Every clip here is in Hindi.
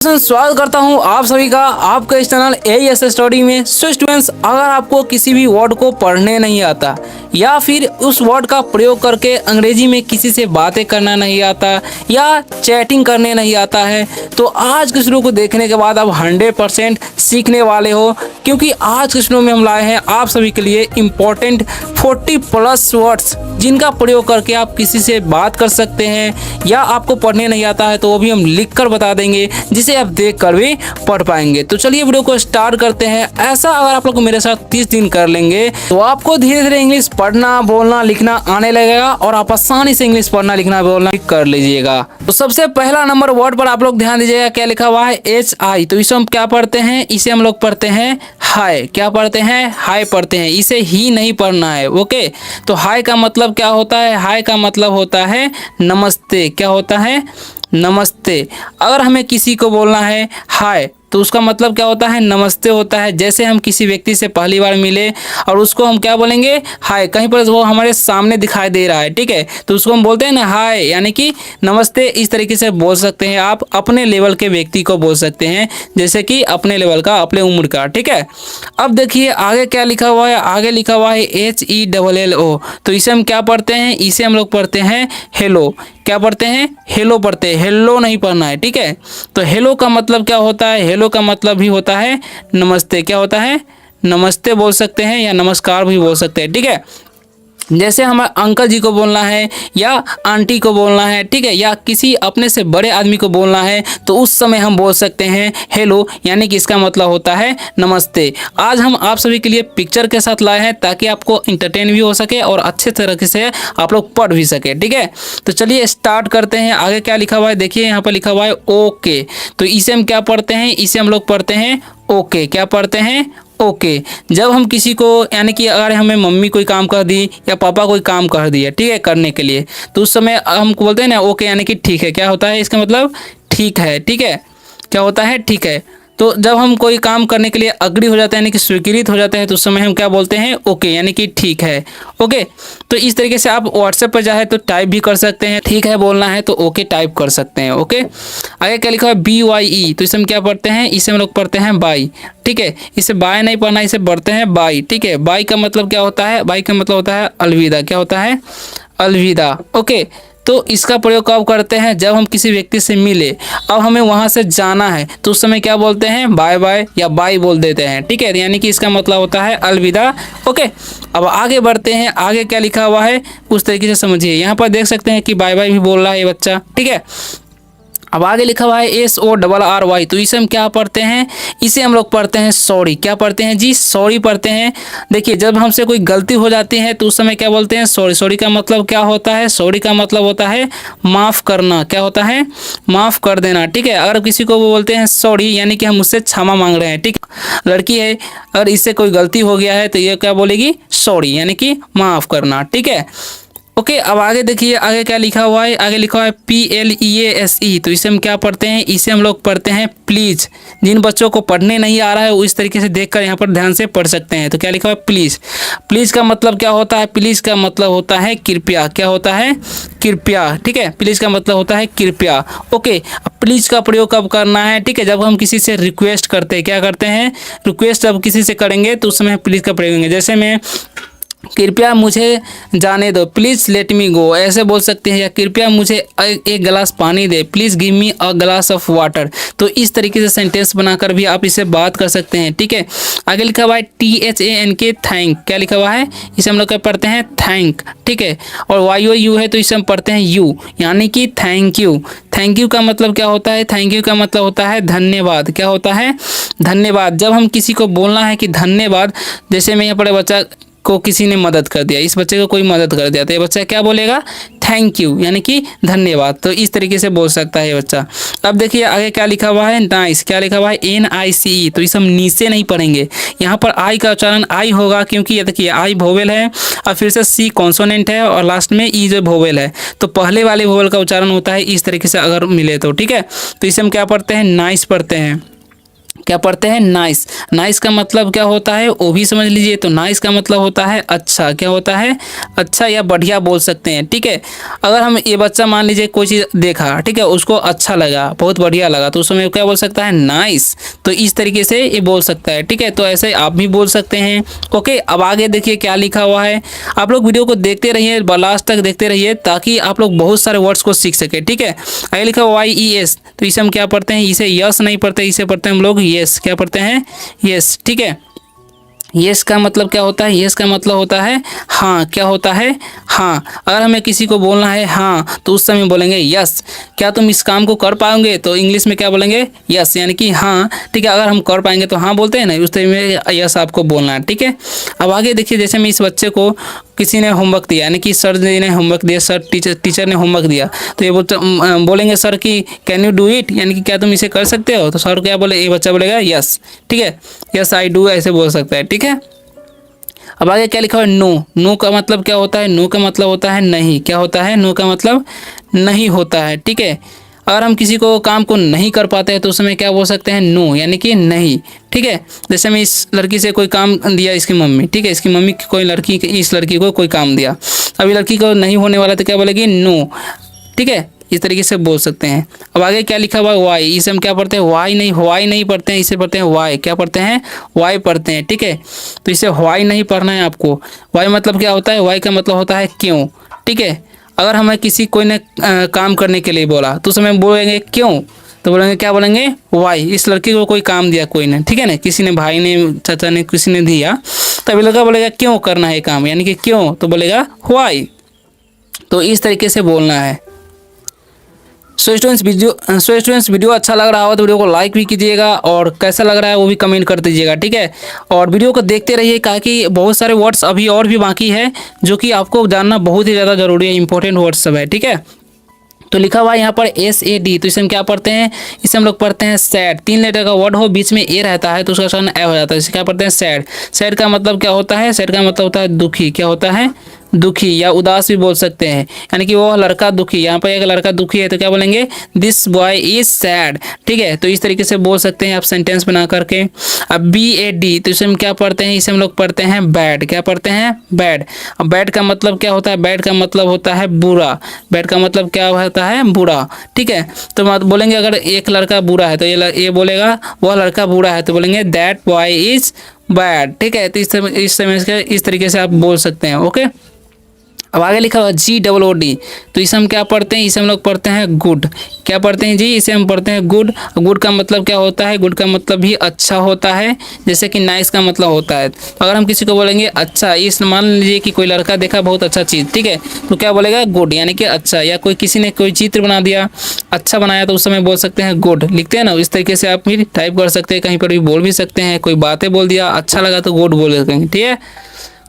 स्वागत करता हूं आप सभी का आपका इस चैनल AES स्टडी में। सो स्टूडेंट्स, अगर आपको किसी भी वर्ड को पढ़ने नहीं आता या फिर उस वर्ड का प्रयोग करके अंग्रेजी में किसी से बातें करना नहीं आता या चैटिंग करने नहीं आता है, तो आज के वीडियो को देखने के बाद आप 100% सीखने वाले हो, क्योंकि आज के वीडियो में हम लाए हैं आप सभी के लिए इम्पोर्टेंट 40+ वर्ड्स जिनका प्रयोग करके आप किसी से बात कर सकते हैं या आपको पढ़ने नहीं आता है तो वो भी हम लिख कर बता देंगे, जिसे आप देख कर भी पढ़ पाएंगे। तो चलिए वीडियो को स्टार्ट करते हैं। ऐसा अगर आप लोग मेरे साथ 30 दिन कर लेंगे तो आपको धीरे धीरे इंग्लिश पढ़ना, बोलना, लिखना आने लगेगा और आप आसानी से इंग्लिश पढ़ना, लिखना, बोलना कर लीजिएगा। तो सबसे पहला नंबर वर्ड पर आप लोग ध्यान दीजिएगा, क्या लिखा हुआ है HI। तो इसे हम क्या पढ़ते हैं? इसे हम लोग पढ़ते हैं हाय। क्या पढ़ते हैं? हाय पढ़ते हैं। इसे ही नहीं पढ़ना है, ओके। तो हाय का मतलब क्या होता है? हाय का मतलब होता है नमस्ते। क्या होता है? नमस्ते। अगर हमें किसी को बोलना है हाय तो उसका मतलब क्या होता है? नमस्ते होता है। जैसे हम किसी व्यक्ति से पहली बार मिले और उसको हम क्या बोलेंगे? हाय। कहीं पर वो हमारे सामने दिखाई दे रहा है, ठीक है, तो उसको हम बोलते हैं ना हाय, यानी कि नमस्ते। इस तरीके से बोल सकते हैं आप अपने लेवल के व्यक्ति को बोल सकते हैं, जैसे कि अपने लेवल का, अपने उम्र का, ठीक है। अब देखिए आगे क्या लिखा हुआ है। आगे लिखा हुआ है HELLO। तो इसे हम क्या पढ़ते हैं? इसे हम लोग पढ़ते हैं हेलो। क्या पढ़ते हैं? हेलो पढ़ते हैं, हेलो नहीं पढ़ना है, ठीक है। तो हेलो का मतलब क्या होता है? हेलो का मतलब भी होता है नमस्ते। क्या होता है? नमस्ते बोल सकते हैं या नमस्कार भी बोल सकते हैं, ठीक है। जैसे हमारे अंकल जी को बोलना है या आंटी को बोलना है, ठीक है, या किसी अपने से बड़े आदमी को बोलना है तो उस समय हम बोल सकते हैं हेलो, यानी कि इसका मतलब होता है नमस्ते। आज हम आप सभी के लिए पिक्चर के साथ लाए हैं ताकि आपको इंटरटेन भी हो सके और अच्छे तरीके से आप लोग पढ़ भी सके, ठीक है। तो चलिए स्टार्ट करते हैं। आगे क्या लिखा हुआ है देखिए, यहाँ पर लिखा हुआ है ओके। तो इसे हम क्या पढ़ते हैं? इसे हम लोग पढ़ते हैं ओके। क्या पढ़ते हैं? ओके। जब हम किसी को, यानी कि अगर हमें मम्मी कोई काम कर दी या पापा कोई काम कर दिया, ठीक है, करने के लिए, तो उस समय हम बोलते हैं ना ओके, यानी कि ठीक है। क्या होता है? इसका मतलब ठीक है, ठीक है। क्या होता है? ठीक है। तो जब हम कोई काम करने के लिए अग्री हो जाते हैं, यानी कि स्वीकृत हो जाते हैं, तो उस समय हम क्या बोलते हैं? ओके, यानी कि ठीक है, ओके। तो इस तरीके से आप व्हाट्सएप पर चाहे तो टाइप भी कर सकते हैं, ठीक है बोलना है तो ओके टाइप कर सकते हैं, ओके। आगे क्या लिखा है? BYE। तो इसे हम क्या पढ़ते हैं? इसे हम लोग पढ़ते हैं बाय, ठीक है। इसे बाय नहीं पढ़ना, इसे पढ़ते हैं बाय, ठीक है। बाय का मतलब क्या होता है? बाय का मतलब होता है अलविदा। क्या होता है? अलविदा, ओके। तो इसका प्रयोग कब करते हैं? जब हम किसी व्यक्ति से मिले, अब हमें वहां से जाना है, तो उस समय क्या बोलते हैं? बाय बाय या बाय बोल देते हैं, ठीक है। यानी कि इसका मतलब होता है अलविदा, ओके। अब आगे बढ़ते हैं। आगे क्या लिखा हुआ है उस तरीके से समझिए। यहाँ पर देख सकते हैं कि बाय बाय भी बोल रहा है ये बच्चा, ठीक है। अब आगे लिखा हुआ है SORRY। तो इसे हम क्या पढ़ते हैं? इसे हम लोग पढ़ते हैं सॉरी। क्या पढ़ते हैं जी? सॉरी पढ़ते हैं। देखिए जब हमसे कोई गलती हो जाती है तो उस समय क्या बोलते हैं? सॉरी। सॉरी का मतलब क्या होता है? सॉरी का मतलब होता है माफ़ करना। क्या होता है? माफ़ कर देना, ठीक है। अगर किसी को वो बोलते हैं सॉरी, यानी कि हम उससे क्षमा मांग रहे हैं, ठीक है। लड़की है, अगर इससे कोई गलती हो गया है तो ये क्या बोलेगी? सॉरी, यानी कि माफ़ करना, ठीक है, ओके। अब आगे देखिए, आगे क्या लिखा हुआ है? आगे लिखा हुआ है PLEASE। तो इसे हम क्या पढ़ते हैं? इसे हम लोग पढ़ते हैं प्लीज़। जिन बच्चों को पढ़ने नहीं आ रहा है वो इस तरीके से देखकर यहाँ पर ध्यान से पढ़ सकते हैं। तो क्या लिखा हुआ है? प्लीज़। प्लीज़ का मतलब क्या होता है? प्लीज़ का मतलब होता है कृपया। क्या होता है? कृपया, ठीक है। प्लीज़ का मतलब होता है कृपया, ओके। अब प्लीज़ का प्रयोग कब करना है? ठीक है, जब हम किसी से रिक्वेस्ट करते हैं। क्या करते हैं? रिक्वेस्ट जब किसी से करेंगे तो उस समय प्लीज़ का प्रयोग करेंगे। जैसे मैं कृपया मुझे जाने दो, प्लीज़ लेट मी गो, ऐसे बोल सकते हैं। या कृपया मुझे एक गिलास पानी दे, please give me a glass of water. तो इस तरीके से सेंटेंस बनाकर भी आप इसे बात कर सकते हैं, ठीक है। आगे लिखा हुआ है THANK, थैंक। क्या लिखा हुआ है? इसे हम लोग क्या पढ़ते हैं? थैंक, ठीक है। और YOU है तो इसे हम पढ़ते हैं यू, यानी कि थैंक यू। थैंक यू का मतलब क्या होता है? थैंक यू का मतलब होता है धन्यवाद। क्या होता है? धन्यवाद। जब हम किसी को बोलना है कि धन्यवाद, जैसे मैं यहाँ पर बच्चा को किसी ने मदद कर दिया, इस बच्चे को कोई मदद कर दिया, तो ये बच्चा क्या बोलेगा? थैंक यू, यानी कि धन्यवाद। तो इस तरीके से बोल सकता है ये बच्चा। अब देखिए आगे क्या लिखा हुआ है? नाइस। क्या लिखा हुआ है? NICE। तो इसे हम नीचे नहीं पढ़ेंगे। यहाँ पर आई का उच्चारण आई होगा, क्योंकि ये देखिए आई वोवेल है और फिर से सी कॉन्सोनेंट है और लास्ट में ई जो वोवेल है, तो पहले वाले वोवेल का उच्चारण होता है इस तरीके से अगर मिले तो, ठीक है। तो इसे हम क्या पढ़ते हैं? नाइस पढ़ते हैं। क्या पढ़ते हैं, नाइस। नाइस का मतलब क्या होता है वो भी समझ लीजिए। तो नाइस का मतलब होता है अच्छा, क्या होता है, अच्छा या बढ़िया बोल सकते हैं, ठीक है। अगर हम ये बच्चा मान लीजिए कोई चीज़ देखा, ठीक है, उसको अच्छा लगा, बहुत बढ़िया लगा, तो उसमें क्या बोल सकता है, नाइस। तो इस तरीके से ये बोल सकता है, ठीक है। तो ऐसे आप भी बोल सकते हैं। ओके, अब आगे देखिए क्या लिखा हुआ है। आप लोग वीडियो को देखते रहिए, लास्ट तक देखते रहिए, ताकि आप लोग बहुत सारे वर्ड्स को सीख सके, ठीक है। आगे लिखा YES, तो इसे हम क्या पढ़ते हैं, इसे यस नहीं पढ़ते, इसे पढ़ते हैं हम लोग यस। क्या पढ़ते हैं, यस, ठीक है। यस का मतलब क्या होता है, यस का मतलब होता है हाँ। क्या होता है, हाँ। अगर हमें किसी को बोलना है हाँ, तो उस समय बोलेंगे यस। क्या तुम इस काम को कर पाओगे, तो इंग्लिश में क्या बोलेंगे, यस, यानी कि हाँ, ठीक है। अगर हम कर पाएंगे तो हाँ बोलते हैं ना, उस तरह में यस आपको बोलना है, ठीक है। अब आगे देखिए, जैसे मैं इस बच्चे को किसी ने होमवर्क दिया, यानी कि सर ने होमवर्क दिया, सर टीचर ने होमवर्क दिया, तो ये बोलेंगे सर कि कैन यू डू इट, यानी कि क्या तुम इसे कर सकते हो, तो सर क्या बोले, ये बच्चा बोलेगा यस, ठीक है, यस आई डू, ऐसे बोल सकता है, ठीक है। अब आगे क्या लिखा हुआ है, नो। नो का मतलब क्या होता है, नो का मतलब होता है नहीं। क्या होता है, नो का मतलब नहीं होता है, ठीक है। अगर हम किसी को काम को नहीं कर पाते हैं तो उसमें क्या बोल सकते हैं, नो, यानी कि नहीं, ठीक है। जैसे मैं इस लड़की से कोई काम दिया, इसकी मम्मी, ठीक है, इसकी मम्मी कोई लड़की, इस लड़की को कोई काम दिया, अभी लड़की को नहीं होने वाला, तो क्या बोलेगी, नो, ठीक है। इस तरीके से बोल सकते हैं। अब आगे क्या लिखा हुआ है, वाई। इसे हम क्या पढ़ते हैं, वाई नहीं, वाई नहीं पढ़ते हैं, इसे पढ़ते हैं वाई। क्या पढ़ते हैं, वाई पढ़ते हैं, ठीक है। तो इसे वाई नहीं पढ़ना है आपको। वाई मतलब क्या होता है, वाई का मतलब होता है क्यों, ठीक है। अगर हमें किसी कोई ने काम करने के लिए बोला, तो उसमें बोलेंगे क्यों, तो बोलेंगे क्या बोलेंगे, वाई। इस लड़की को कोई काम दिया कोई ने, ठीक है ना, किसी ने, भाई ने, चाचा ने, किसी ने दिया, तभी लड़का बोलेगा क्यों करना है काम, यानी कि क्यों, तो बोलेगा वाई। तो इस तरीके से बोलना है। सो स्टूडेंट्स वीडियो अच्छा लग रहा हो तो वीडियो को लाइक भी कीजिएगा, और कैसा लग रहा है वो भी कमेंट कर दीजिएगा, ठीक है। और वीडियो को देखते रहिए, कि बहुत सारे वर्ड्स अभी और भी बाकी है जो कि आपको जानना बहुत ही ज़्यादा जरूरी है, इंपॉर्टेंट वर्ड्स सब है, ठीक है। तो लिखा हुआ है यहाँ पर SAD, तो इसे हम क्या पढ़ते हैं, इसे हम लोग पढ़ते हैं सैड। 3 लेटर का वर्ड हो, बीच में ए रहता है तो उसका साउंड ए हो जाता है, इसे क्या पढ़ते हैं, सैड। सैड का मतलब क्या होता है, सैड का मतलब होता है दुखी। क्या होता है, दुखी या उदास भी बोल सकते हैं, यानी कि वो लड़का दुखी। यहाँ पर एक लड़का दुखी है तो क्या बोलेंगे, दिस बॉय इज सैड, ठीक है। तो इस तरीके से बोल सकते हैं आप सेंटेंस बना करके। अब BAD, तो इसे हम क्या पढ़ते हैं, इसे हम लोग पढ़ते हैं बैड। क्या पढ़ते हैं, बैड। अब बैड का मतलब क्या होता है, बैड का मतलब होता है बुरा। बैड का मतलब क्या होता है, बुरा, ठीक है। तो बोलेंगे अगर एक लड़का बुरा है तो ये बोलेगा वह लड़का बुरा है, तो बोलेंगे दैट बॉय इज बैड, ठीक है। तो इस तरीके से आप बोल सकते हैं, ओके। अब आगे लिखा हुआ GOOD, तो इसे हम क्या पढ़ते हैं, इसे हम लोग पढ़ते हैं गुड। क्या पढ़ते हैं जी, इसे हम पढ़ते हैं गुड। गुड का मतलब क्या होता है, गुड का मतलब भी अच्छा होता है, जैसे कि नाइस का मतलब होता है। तो अगर हम किसी को बोलेंगे अच्छा, इस मान लीजिए कि कोई लड़का देखा बहुत अच्छा चीज़, ठीक है, तो क्या बोलेगा, गुड, यानी कि अच्छा। या कोई किसी ने कोई चित्र बना दिया, अच्छा बनाया, तो उस समय बोल सकते हैं गुड, लिखते हैं ना। इस तरीके से आप भी टाइप कर सकते हैं, कहीं पर भी बोल भी सकते हैं। कोई बातें बोल दिया, अच्छा लगा तो गुड बोल सकते हैं, ठीक है।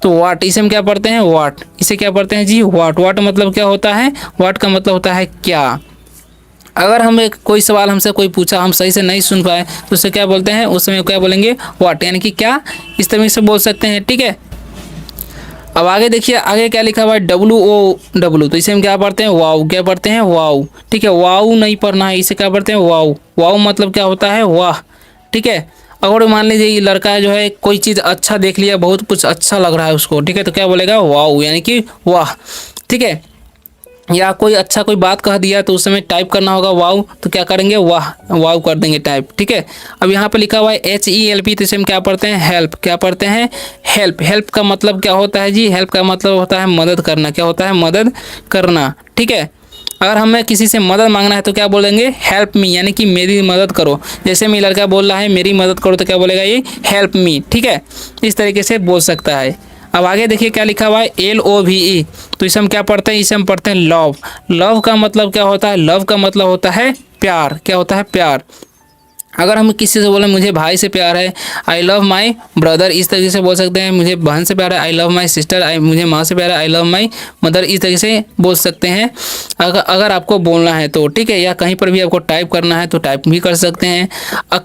तो वाट, इसे हम क्या पढ़ते हैं, वाट। इसे क्या पढ़ते हैं जी, वाट। वाट मतलब क्या होता है, वाट का मतलब होता है क्या। अगर हमें कोई सवाल हमसे कोई पूछा, हम सही से नहीं सुन पाए, तो उसे क्या बोलते हैं, उस समय क्या बोलेंगे, वाट, यानी कि क्या। इस तरह से बोल सकते हैं, ठीक है। अब आगे देखिए, आगे क्या लिखा हुआ है, WOW, तो इसे हम क्या पढ़ते हैं, वाव। क्या पढ़ते हैं, वाव, ठीक है। वाव नहीं पढ़ना है, इसे क्या पढ़ते हैं, वाव। वाव मतलब क्या होता है, वाह, ठीक है। अगर मान लीजिए ये लड़का जो है कोई चीज़ अच्छा देख लिया, बहुत कुछ अच्छा लग रहा है उसको, ठीक है, तो क्या बोलेगा, वाव, यानी कि वाह, ठीक है। या कोई अच्छा कोई बात कह दिया तो उस समय टाइप करना होगा वाव, तो क्या करेंगे, वाह, वाव कर देंगे टाइप, ठीक है। अब यहाँ पे लिखा हुआ है HELP, तो इसे हम क्या पढ़ते हैं, हेल्प। क्या पढ़ते हैं, हेल्प। हेल्प का मतलब क्या होता है जी, हेल्प का मतलब होता है मदद करना। क्या होता है, मदद करना, ठीक है। अगर हमें किसी से मदद मांगना है तो क्या बोलेंगे, हेल्प मी, यानी कि मेरी मदद करो। जैसे मैं लड़का बोल रहा है मेरी मदद करो, तो क्या बोलेगा ये, हेल्प मी, ठीक है। इस तरीके से बोल सकता है। अब आगे देखिए क्या लिखा हुआ है, LOVE, तो इसे हम क्या पढ़ते हैं, इसे हम पढ़ते हैं लव। लव का मतलब क्या होता है, लव का मतलब होता है प्यार। क्या होता है, प्यार। अगर हम किसी से बोले मुझे भाई से प्यार है, आई लव माई ब्रदर, इस तरीके से बोल सकते हैं। मुझे बहन से प्यार है, आई लव माई सिस्टर, मुझे माँ से प्यार है, आई लव माई मदर, इस तरीके से बोल सकते हैं। अगर आपको बोलना है तो, ठीक है। या कहीं पर भी आपको टाइप करना है तो टाइप भी कर सकते हैं।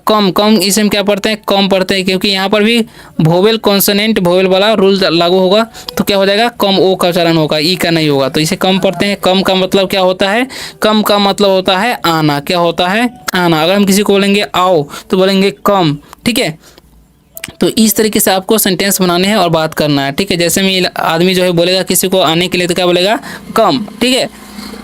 कम, कम, इसे हम क्या पढ़ते हैं, कम पढ़ते हैं, क्योंकि यहाँ पर भी वोवेल कॉन्सोनेंट वोवेल वाला रूल लागू होगा, तो क्या हो जाएगा, कम ओ का उच्चारण होगा, ई का नहीं होगा, तो इसे कम पढ़ते हैं। कम का मतलब क्या होता है, कम का मतलब होता है आना। क्या होता है, आना। अगर हम किसी को बोलेंगे आओ तो बोलेंगे कम, ठीक है। तो इस तरीके से आपको सेंटेंस बनाने हैं और बात करना है, ठीक है। जैसे में आदमी जो है बोलेगा किसी को आने के लिए तो क्या बोलेगा, कम, ठीक है।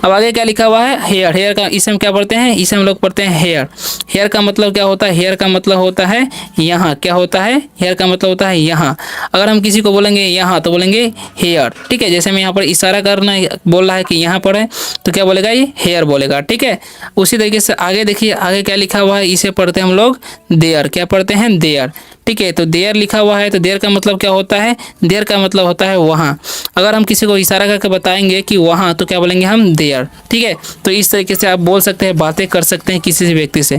अब आगे क्या लिखा हुआ है, हेयर। हेयर का इसे हम क्या पढ़ते हैं, इसे हम लोग पढ़ते हैं हेयर। हेयर का मतलब क्या होता है, हेयर का मतलब होता है यहाँ, क्या होता है, हेयर का मतलब होता है यहाँ। अगर हम किसी को बोलेंगे यहाँ तो बोलेंगे हेयर, ठीक है। जैसे मैं यहाँ पर इशारा करना बोल रहा है कि यहाँ पर है तो क्या बोलेगा, ये हेयर बोलेगा, ठीक है। उसी तरीके से आगे देखिए, आगे क्या लिखा हुआ है, इसे पढ़ते हैं हम लोग देयर। क्या पढ़ते हैं, देयर, ठीक है। तो देयर लिखा हुआ है तो देयर का मतलब क्या होता है, देयर का मतलब होता है वहाँ। अगर हम किसी को इशारा करके बताएंगे कि वहाँ तो क्या बोलेंगे हम, देयर, ठीक है। तो इस तरीके से आप बोल सकते हैं, बातें कर सकते हैं किसी से व्यक्ति से।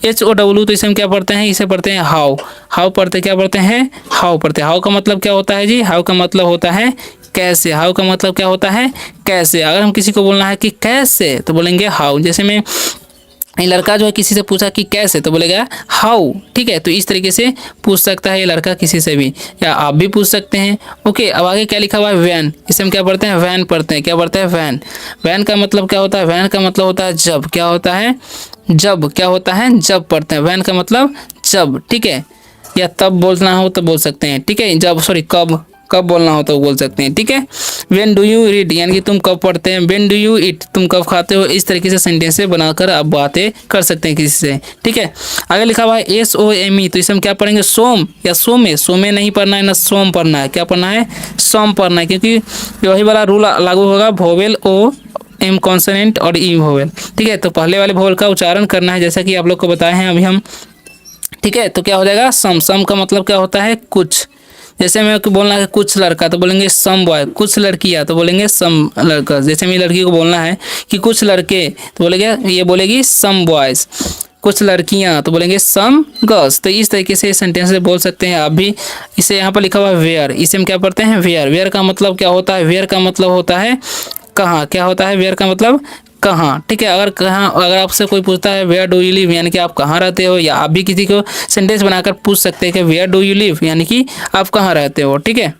HOW तो इसे हम क्या पढ़ते हैं, इसे पढ़ते हैं हाउ। हाउ पढ़ते क्या पढ़ते हैं, हाउ पढ़ते हैं। हाउ का मतलब क्या होता है जी, हाउ का मतलब होता है कैसे। हाउ का मतलब क्या होता है, कैसे। अगर हम किसी को बोलना है कि कैसे तो बोलेंगे हाउ। जैसे में ये लड़का जो है किसी से पूछा कि कैसे तो बोलेगा हाउ, ठीक है। तो इस तरीके से पूछ सकता है ये लड़का किसी से भी, या आप भी पूछ सकते हैं। ओके, अब आगे क्या लिखा हुआ है, वैन। इसे हम क्या पढ़ते हैं, वैन पढ़ते हैं। क्या पढ़ते हैं, वैन। वैन का मतलब क्या होता है, वैन का मतलब होता है जब। क्या होता है, जब। क्या होता है, जब पढ़ते हैं। वैन का मतलब जब, ठीक है। या तब बोलना हो तो बोल सकते हैं, ठीक है। जब, सॉरी, कब, कब बोलना हो तो बोल सकते हैं, ठीक है। व्हेन डू यू रीड, यानी कि तुम कब पढ़ते हैं। व्हेन डू यू ईट, तुम कब खाते हो। इस तरीके से सेंटेंस बनाकर आप बातें कर सकते हैं किसी से, ठीक है। आगे लिखा हुआ है SOME, तो इसे हम क्या पढ़ेंगे, सोम या सोमे। सोमे नहीं पढ़ना है ना सोम पढ़ना है, क्या पढ़ना है, सोम पढ़ना है, क्योंकि वही वाला रूल लागू होगा, वोवेल O M कॉन्सोनेंट और E वोवेल, ठीक है। तो पहले वाले वोवेल का उच्चारण करना है, जैसा कि आप लोग को बताए हैं अभी हम, ठीक है। तो क्या हो जाएगा, सम। सम का मतलब क्या होता है, कुछ। जैसे मैं बोलना है कुछ लड़का तो बोलेंगे सम बॉय, कुछ लड़कियां तो बोलेंगे सम लड़का। जैसे मेरी लड़की को बोलना है कि कुछ लड़के तो बोलेंगे, ये बोलेगी सम बॉयज। कुछ लड़कियां तो बोलेंगे सम गर्ल्स। तो इस तरीके से सेंटेंस से बोल सकते हैं आप भी। इसे यहाँ पर लिखा हुआ है वेयर, इसे हम क्या पढ़ते हैं, वेयर। वेयर का मतलब क्या होता है, वेयर का मतलब होता है कहाँ। क्या होता है, वेयर का मतलब कहाँ, ठीक है। अगर आपसे कोई पूछता है वेयर डू यू लिव, यानी कि आप कहाँ रहते हो, या आप भी किसी को सेंटेंस बनाकर पूछ सकते हैं कि वेयर डू यू लिव, यानी कि आप कहाँ रहते हो, ठीक है।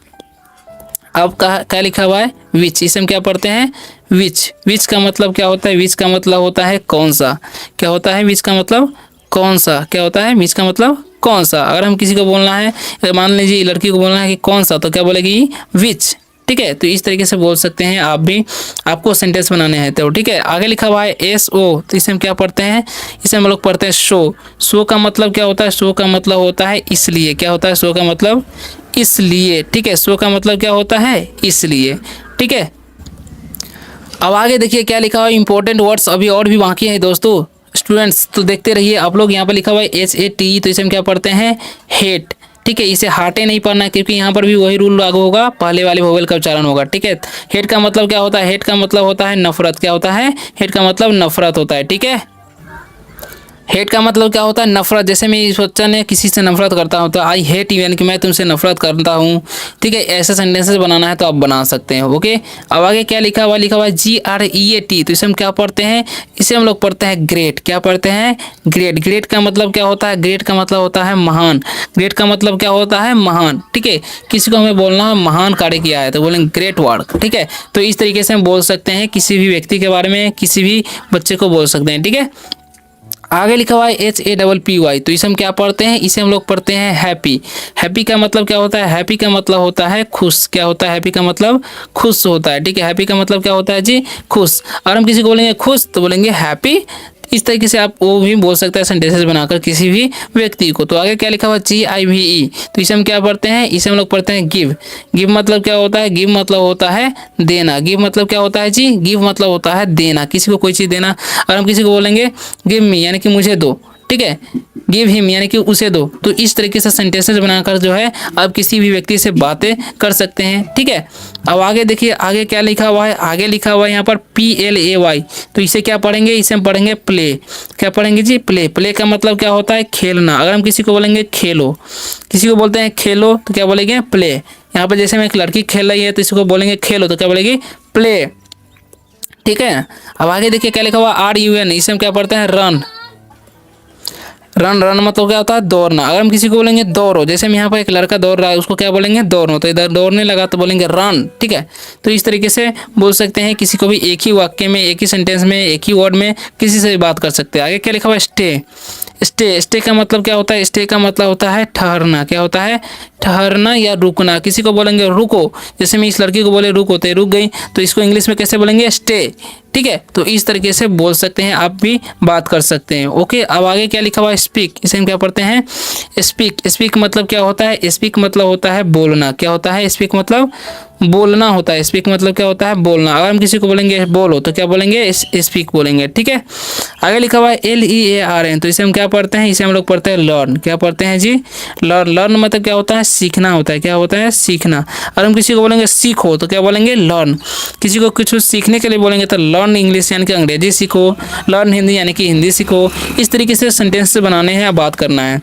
अब क्या लिखा हुआ है, विच। इसे हम क्या पढ़ते हैं, विच। विच का मतलब क्या होता है, विच का मतलब होता है कौन सा। क्या होता है, विच का मतलब कौन सा। क्या होता है, विच का मतलब कौन सा। अगर हम किसी को बोलना है, मान लीजिए लड़की को बोलना है कि कौन सा, तो क्या बोलेगी, विच, ठीक है। तो इस तरीके से बोल सकते हैं आप भी, आपको सेंटेंस बनाने हैं तो, ठीक है। आगे लिखा हुआ है SO, तो इसे हम क्या पढ़ते हैं, इसे हम लोग पढ़ते हैं शो। शो का मतलब क्या होता है, शो का मतलब होता है इसलिए। क्या होता है, शो का मतलब इसलिए, ठीक है। शो का मतलब क्या होता है, इसलिए, ठीक है। अब आगे देखिए क्या लिखा हुआ है, इंपॉर्टेंट वर्ड्स अभी और भी बाकी हैं दोस्तों, स्टूडेंट्स तो देखते रहिए आप लोग। यहाँ पर लिखा हुआ है HAT, तो इसे हम क्या पढ़ते हैं, हेट, ठीक है। इसे हाटे नहीं पढ़ना, क्योंकि यहाँ पर भी वही रूल लागू होगा, पहले वाले वोवेल का उच्चारण होगा, ठीक है। हेट का मतलब क्या होता है, हेट का मतलब होता है नफरत। क्या होता है, हेट का मतलब नफरत होता है, ठीक है। हेट का मतलब क्या होता है, नफरत। जैसे मैं इस बच्चा ने किसी से नफरत करता हूँ तो आई हेट यू, यानी कि मैं तुमसे नफरत करता हूँ, ठीक है। ऐसे सेंटेंसेस बनाना है तो आप बना सकते हैं, ओके। अब आगे क्या लिखा हुआ, लिखा हुआ है GREAT, तो इसे हम क्या पढ़ते हैं, इसे हम लोग पढ़ते हैं ग्रेट। क्या पढ़ते हैं, ग्रेट। ग्रेट का मतलब क्या होता है, ग्रेट का मतलब होता है महान। ग्रेट का मतलब क्या होता है, महान, ठीक है। किसी को हमें बोलना है महान कार्य किया है तो बोलेंगे ग्रेट वर्क, ठीक है। तो इस तरीके से हम बोल सकते हैं किसी भी व्यक्ति के बारे में, किसी भी बच्चे को बोल सकते हैं, ठीक है। आगे लिखा हुआ है HAPPY, तो इसे हम क्या पढ़ते हैं, इसे हम लोग पढ़ते हैं हैप्पी। हैप्पी का मतलब क्या होता है, हैप्पी का मतलब होता है खुश। क्या होता है, हैप्पी का मतलब खुश होता है, ठीक है। हैप्पी का मतलब क्या होता है जी, खुश। और हम किसी को बोलेंगे खुश तो बोलेंगे हैप्पी। इस तरीके से आप वो भी बोल सकते हैं सेंटेंसेस बनाकर किसी भी व्यक्ति को। तो आगे क्या लिखा हुआ GIVE, तो इसे हम क्या पढ़ते हैं, इसे हम लोग पढ़ते हैं गिव। गिव मतलब क्या होता है, गिव मतलब होता है देना। गिव मतलब क्या होता है जी, गिव मतलब होता है देना, किसी को कोई चीज़ देना। और हम किसी को बोलेंगे गिव मी, यानी कि मुझे दो, ठीक है। गिव हिम यानी कि उसे दो। तो इस तरीके से सेंटेंसेस बनाकर जो है आप किसी भी व्यक्ति से बातें कर सकते हैं, ठीक है। अब आगे देखिए, आगे क्या लिखा हुआ है, आगे लिखा हुआ है यहाँ पर PLAY, तो इसे क्या पढ़ेंगे, इसे हम पढ़ेंगे प्ले। क्या पढ़ेंगे जी, प्ले। प्ले का मतलब क्या होता है, खेलना। अगर हम किसी को बोलेंगे खेलो, किसी को बोलते हैं खेलो तो क्या बोलेंगे, प्ले। यहाँ पर जैसे में एक लड़की खेल रही है तो इसी को बोलेंगे खेलो, तो क्या बोलेगी, प्ले, ठीक है। अब आगे देखिए क्या लिखा हुआ RUN, इसे हम क्या पढ़ते हैं रन। रन, रन मतलब क्या होता है दौड़ना। अगर हम किसी को बोलेंगे दौड़ो, जैसे हम यहाँ पर एक लड़का दौड़ रहा है, उसको क्या बोलेंगे दौड़ो, तो इधर दौड़ने लगा तो बोलेंगे रन, ठीक है। तो इस तरीके से बोल सकते हैं किसी को भी एक ही वाक्य में, एक ही सेंटेंस में, एक ही वर्ड में किसी से भी बात कर सकते हैं। आगे क्या लिखा हुआ है स्टे। स्टे का मतलब क्या होता है, स्टे का मतलब होता है ठहरना। क्या होता है, ठहरना या रुकना। किसी को बोलेंगे रुको, जैसे मैं इस लड़की को बोले रुको तो रुक गई, तो इसको इंग्लिश में कैसे बोलेंगे स्टे, ठीक है। तो इस तरीके से बोल सकते हैं, आप भी बात कर सकते हैं। ओके, अब आगे क्या लिखा हुआ है स्पीक। इसे हम क्या पढ़ते हैं स्पीक। स्पीक मतलब क्या होता है, स्पीक मतलब होता है बोलना। क्या होता है स्पीक मतलब बोलना होता है। स्पीक मतलब क्या होता है बोलना। अगर हम किसी को बोलेंगे बोलो तो क्या बोलेंगे स्पीक बोलेंगे, ठीक है। आगे लिखा हुआ है LEARN, तो इसे हम क्या पढ़ते हैं, इसे हम लोग पढ़ते हैं लर्न। क्या पढ़ते हैं जी, लर्न। लर्न मतलब क्या होता है सीखना होता है। क्या होता है सीखना। अगर हम किसी को बोलेंगे सीखो तो क्या बोलेंगे लर्न। किसी को कुछ सीखने के लिए बोलेंगे तो लर्न इंग्लिश यानी कि अंग्रेजी सीखो, लर्न हिंदी यानी कि हिंदी सीखो। इस तरीके से सेंटेंस बनाने हैं या बात करना है।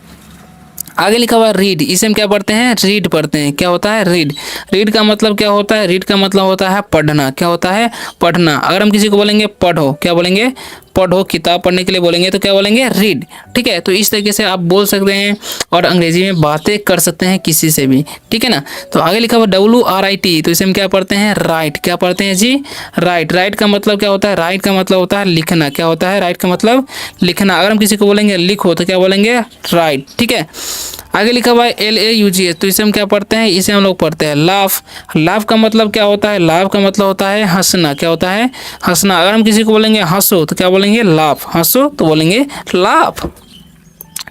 आगे लिखा हुआ है रीड। इसे हम क्या पढ़ते हैं रीड पढ़ते हैं। क्या होता है रीड। रीड का मतलब क्या होता है, रीड का मतलब होता है पढ़ना। क्या होता है पढ़ना। अगर हम किसी को बोलेंगे पढ़ो, क्या बोलेंगे पढ़ो, किताब पढ़ने के लिए बोलेंगे तो क्या बोलेंगे रीड, ठीक है। तो इस तरीके से आप बोल सकते हैं और अंग्रेजी में बातें कर सकते हैं किसी से भी, ठीक है ना। तो आगे लिखा हुआ WRIT, तो इसे हम क्या पढ़ते हैं राइट। क्या पढ़ते हैं जी राइट। राइट का मतलब क्या होता है, राइट का मतलब होता है लिखना। क्या होता है राइट का मतलब लिखना। अगर हम किसी को बोलेंगे लिखो तो क्या बोलेंगे राइट, ठीक है। आगे लिखा हुआ है LAUGH, तो इसे हम क्या पढ़ते हैं, इसे हम लोग पढ़ते हैं लाफ। लाफ का मतलब क्या होता है, लाफ का मतलब होता है हंसना। क्या होता है हंसना। अगर हम किसी को बोलेंगे हंसो तो क्या बोलेंगे लाफ। हंसो तो बोलेंगे लाफ,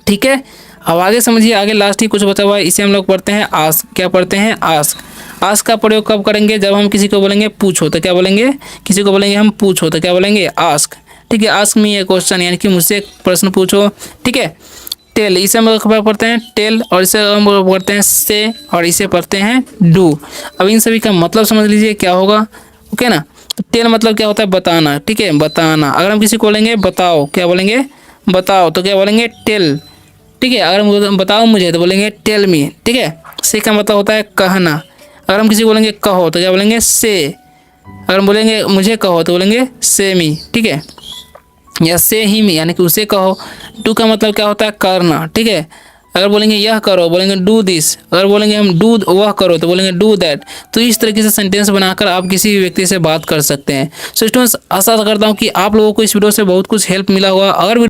ठीक है। अब आगे समझिए, आगे लास्ट ही कुछ बचा हुआ है, इसे हम लोग पढ़ते हैं आस्क। क्या पढ़ते हैं आस्क। आस्क का प्रयोग कब करेंगे, जब हम किसी को बोलेंगे पूछो तो क्या बोलेंगे, किसी को बोलेंगे हम पूछो तो क्या बोलेंगे आस्क, ठीक है। आस्क मी ए क्वेश्चन यानी कि मुझसे एक प्रश्न पूछो, ठीक है। टेल, इसे हम लोग पढ़ते हैं टेल, और इसे हम लोग पढ़ते हैं से, और इसे पढ़ते हैं डू। अब इन सभी का मतलब समझ लीजिए क्या होगा, ओके ना। तो टेल मतलब क्या होता है बताना, ठीक है बताना। अगर हम किसी को बोलेंगे बताओ, क्या बोलेंगे बताओ तो क्या बोलेंगे टेल, ठीक है। अगर हम बताओ मुझे तो बोलेंगे टेल मी, ठीक है। से का मतलब होता है कहना। अगर हम किसी को बोलेंगे कहो तो क्या बोलेंगे से। अगर हम बोलेंगे मुझे कहो तो बोलेंगे से मी, ठीक है, या से हिम यानी कि उसे कहो। डू का मतलब क्या होता है करना, ठीक है। अगर बोलेंगे यह करो बोलेंगे डू दिस। अगर बोलेंगे हम डू वह करो तो बोलेंगे डू दैट। तो इस तरीके से सेंटेंस बनाकर आप किसी भी व्यक्ति से बात कर सकते हैं। सो स्टूडेंट्स, आशा करता हूँ कि आप लोगों को इस वीडियो से बहुत कुछ हेल्प मिला होगा। अगर